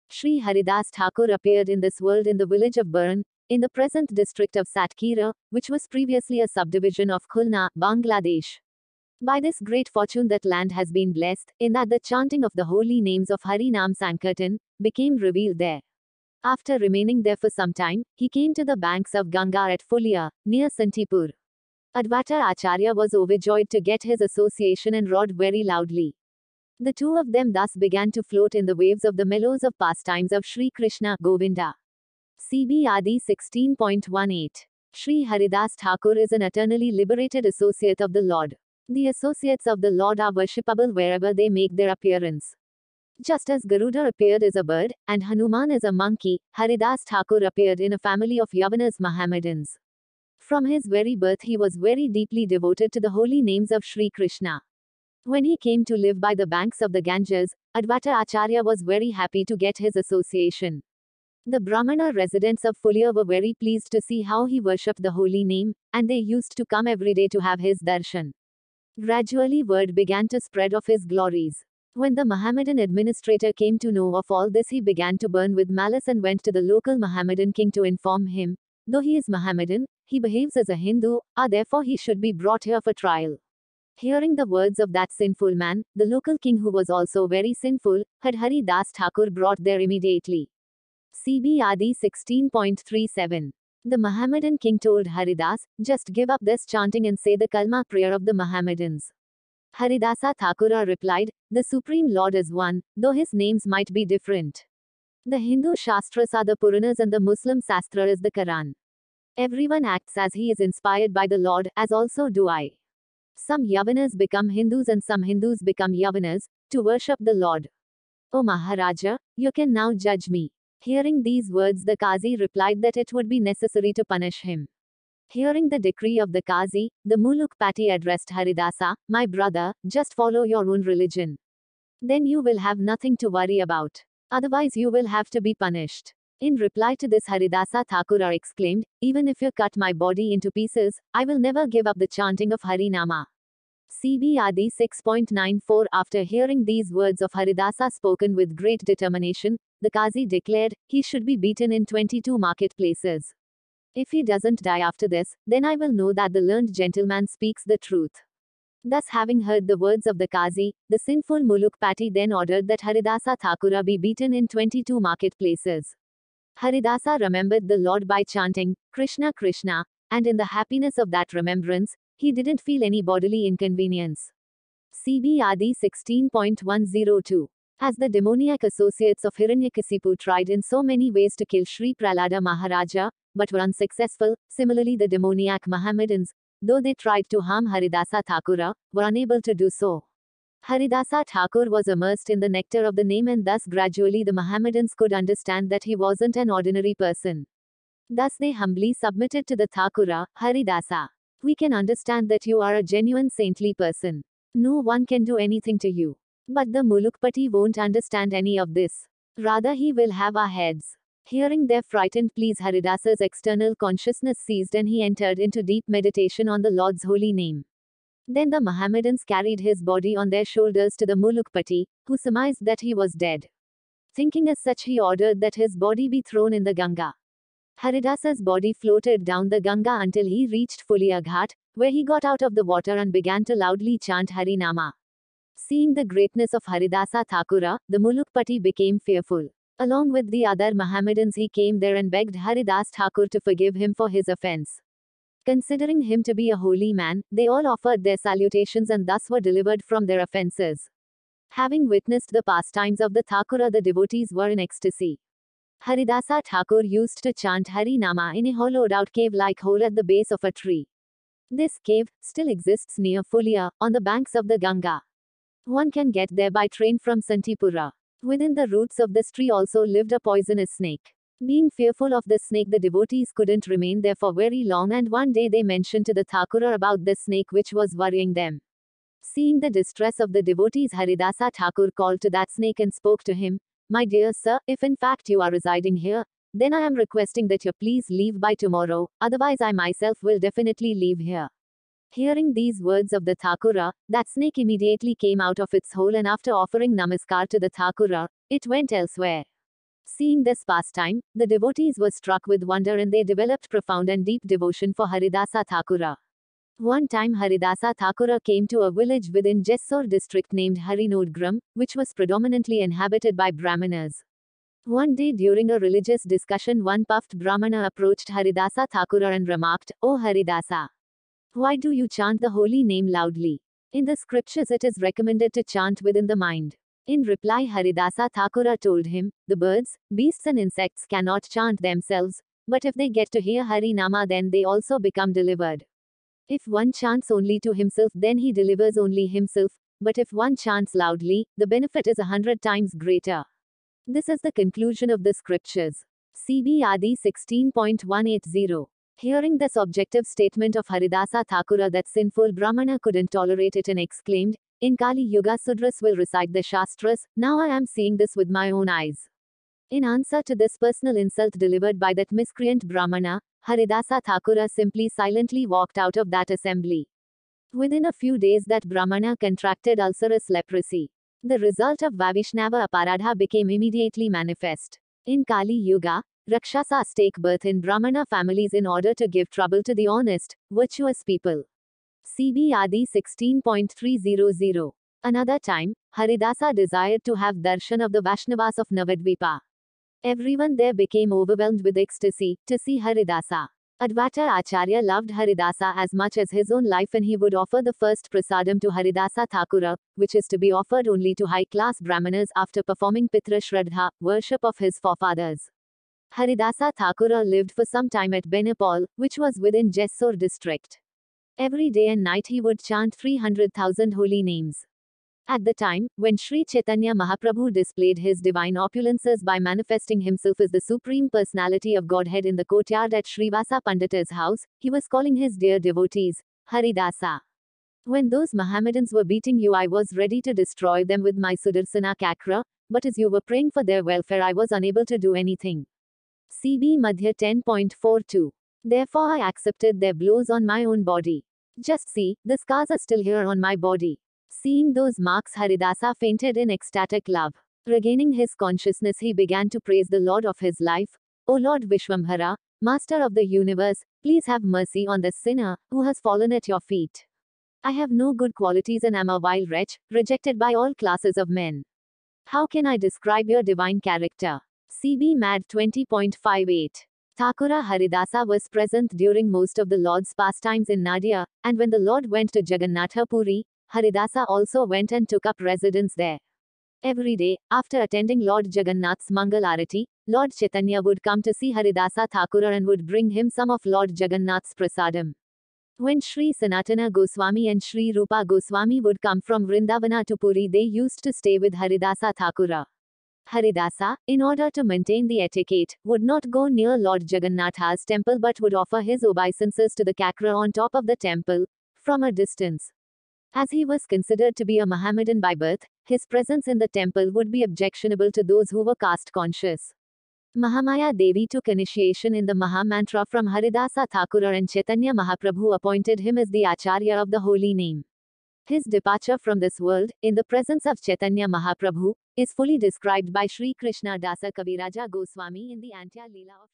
Sri Haridas Thakur appeared in this world in the village of Burn, in the present district of Satkhira, which was previously a subdivision of Khulna, Bangladesh. By this great fortune that land has been blessed, in that the chanting of the holy names of Harinam Sankirtan became revealed there. After remaining there for some time, he came to the banks of Ganga at Fulia, near Santipur. Advaita Acharya was overjoyed to get his association and roared very loudly. The two of them thus began to float in the waves of the mellows of pastimes of Sri Krishna, Govinda. CB Adi 16.18. Sri Haridas Thakur is an eternally liberated associate of the Lord. The associates of the Lord are worshipable wherever they make their appearance. Just as Garuda appeared as a bird, and Hanuman as a monkey, Haridas Thakur appeared in a family of Yavanas Mohammedans. From his very birth he was very deeply devoted to the holy names of Sri Krishna. When he came to live by the banks of the Ganges, Advaita Acharya was very happy to get his association. The Brahmana residents of Fulia were very pleased to see how he worshipped the holy name, and they used to come every day to have his darshan. Gradually word began to spread of his glories. When the Mohammedan administrator came to know of all this, he began to burn with malice and went to the local Mohammedan king to inform him, though he is Mohammedan, he behaves as a Hindu, therefore he should be brought here for trial. Hearing the words of that sinful man, the local king, who was also very sinful, had Haridas Thakur brought there immediately. CB Adi 16.37. The Mohammedan king told Haridas, just give up this chanting and say the Kalma prayer of the Mohammedans. Haridasa Thakura replied, the Supreme Lord is one, though his names might be different. The Hindu Shastras are the Puranas and the Muslim Sastra is the Quran. Everyone acts as he is inspired by the Lord, as also do I. Some Yavanas become Hindus and some Hindus become Yavanas, to worship the Lord. O Maharaja, you can now judge me. Hearing these words, the Qazi replied that it would be necessary to punish him. Hearing the decree of the Qazi, the Mulukpati addressed Haridasa, my brother, just follow your own religion. Then you will have nothing to worry about. Otherwise you will have to be punished. In reply to this, Haridasa Thakura exclaimed, even if you cut my body into pieces, I will never give up the chanting of Harinama. CB Adi 6.94. After hearing these words of Haridasa spoken with great determination, the Qazi declared, he should be beaten in 22 marketplaces. If he doesn't die after this, then I will know that the learned gentleman speaks the truth. Thus, having heard the words of the Qazi, the sinful Mulukpati then ordered that Haridasa Thakura be beaten in 22 marketplaces. Haridasa remembered the Lord by chanting, Krishna Krishna, and in the happiness of that remembrance, he didn't feel any bodily inconvenience. CB Adi 16.102. As the demoniac associates of Hiranyakasipu tried in so many ways to kill Sri Prahlada Maharaja, but were unsuccessful, similarly the demoniac Mohammedans, though they tried to harm Haridasa Thakura, were unable to do so. Haridasa Thakur was immersed in the nectar of the name, and thus gradually the Mohammedans could understand that he wasn't an ordinary person. Thus they humbly submitted to the Thakura, Haridasa. We can understand that you are a genuine saintly person. No one can do anything to you. But the Mulukpati won't understand any of this. Rather he will have our heads. Hearing their frightened pleas, Haridasa's external consciousness ceased and he entered into deep meditation on the Lord's holy name. Then the Mohammedans carried his body on their shoulders to the Mulukpati, who surmised that he was dead. Thinking as such, he ordered that his body be thrown in the Ganga. Haridasa's body floated down the Ganga until he reached Fulia Ghat, where he got out of the water and began to loudly chant Harinama. Seeing the greatness of Haridasa Thakura, the Mulukpati became fearful. Along with the other Mohammedans, he came there and begged Haridas Thakur to forgive him for his offense. Considering him to be a holy man, they all offered their salutations and thus were delivered from their offenses. Having witnessed the pastimes of the Thakura, the devotees were in ecstasy. Haridasa Thakur used to chant Harinama in a hollowed-out cave-like hole at the base of a tree. This cave still exists near Fulia, on the banks of the Ganga. One can get there by train from Santipura. Within the roots of this tree also lived a poisonous snake. Being fearful of the snake, the devotees couldn't remain there for very long, and one day they mentioned to the Thakura about the snake which was worrying them. Seeing the distress of the devotees, Haridasa Thakur called to that snake and spoke to him, my dear sir, if in fact you are residing here, then I am requesting that you please leave by tomorrow, otherwise I myself will definitely leave here. Hearing these words of the Thakura, that snake immediately came out of its hole, and after offering namaskar to the Thakura, it went elsewhere. Seeing this pastime, the devotees were struck with wonder and they developed profound and deep devotion for Haridasa Thakura. One time Haridasa Thakura came to a village within Jessore district named Harinodgram, which was predominantly inhabited by Brahmanas. One day during a religious discussion, one puffed Brahmana approached Haridasa Thakura and remarked, "O Haridasa, why do you chant the holy name loudly? In the scriptures it is recommended to chant within the mind." In reply, Haridasa Thakura told him, "The birds, beasts and insects cannot chant themselves, but if they get to hear Hari Nama then they also become delivered. If one chants only to himself then he delivers only himself, but if one chants loudly, the benefit is 100 times greater." This is the conclusion of the scriptures. CB Adi 16.180. Hearing this objective statement of Haridasa Thakura that sinful Brahmana couldn't tolerate it and exclaimed, "In Kali Yuga Sudras will recite the Shastras, now I am seeing this with my own eyes." In answer to this personal insult delivered by that miscreant Brahmana, Haridasa Thakura simply silently walked out of that assembly. Within a few days that Brahmana contracted ulcerous leprosy. The result of Vavishnava Aparadha became immediately manifest. In Kali Yuga, Rakshasas take birth in Brahmana families in order to give trouble to the honest, virtuous people. CB Adi 16.300. Another time, Haridasa desired to have darshan of the Vaishnavas of Navadvipa. Everyone there became overwhelmed with ecstasy to see Haridasa. Advaita Acharya loved Haridasa as much as his own life and he would offer the first prasadam to Haridasa Thakura, which is to be offered only to high-class brahmanas after performing Pitra Shraddha, worship of his forefathers. Haridasa Thakura lived for some time at Benapal, which was within Jessore district. Every day and night he would chant 300,000 holy names. At the time, when Sri Chaitanya Mahaprabhu displayed his divine opulences by manifesting himself as the Supreme Personality of Godhead in the courtyard at Srivasa Pandita's house, he was calling his dear devotees, Haridasa. When those Mohammedans were beating you, I was ready to destroy them with my Sudarsana Chakra, but as you were praying for their welfare, I was unable to do anything. CB Madhya 10.42. Therefore, I accepted their blows on my own body. Just see, the scars are still here on my body. Seeing those marks, Haridasa fainted in ecstatic love. Regaining his consciousness, he began to praise the Lord of his life. "O Lord Vishwambhara, Master of the universe, please have mercy on this sinner who has fallen at your feet. I have no good qualities and am a vile wretch, rejected by all classes of men. How can I describe your divine character?" CB Mad 20.58. Thakura Haridasa was present during most of the Lord's pastimes in Nadia, and when the Lord went to Jagannatha Puri, Haridasa also went and took up residence there. Every day, after attending Lord Jagannath's Mangal Arati, Lord Chaitanya would come to see Haridasa Thakura and would bring him some of Lord Jagannath's prasadam. When Sri Sanatana Goswami and Sri Rupa Goswami would come from Vrindavana to Puri, they used to stay with Haridasa Thakura. Haridasa, in order to maintain the etiquette, would not go near Lord Jagannatha's temple but would offer his obeisances to the Chakra on top of the temple, from a distance. As he was considered to be a Mohammedan by birth, his presence in the temple would be objectionable to those who were caste conscious. Mahamaya Devi took initiation in the Mahamantra from Haridasa Thakura and Chaitanya Mahaprabhu appointed him as the Acharya of the holy name. His departure from this world, in the presence of Chaitanya Mahaprabhu, is fully described by Sri Krishna Dasa Kaviraja Goswami in the Antya Leela of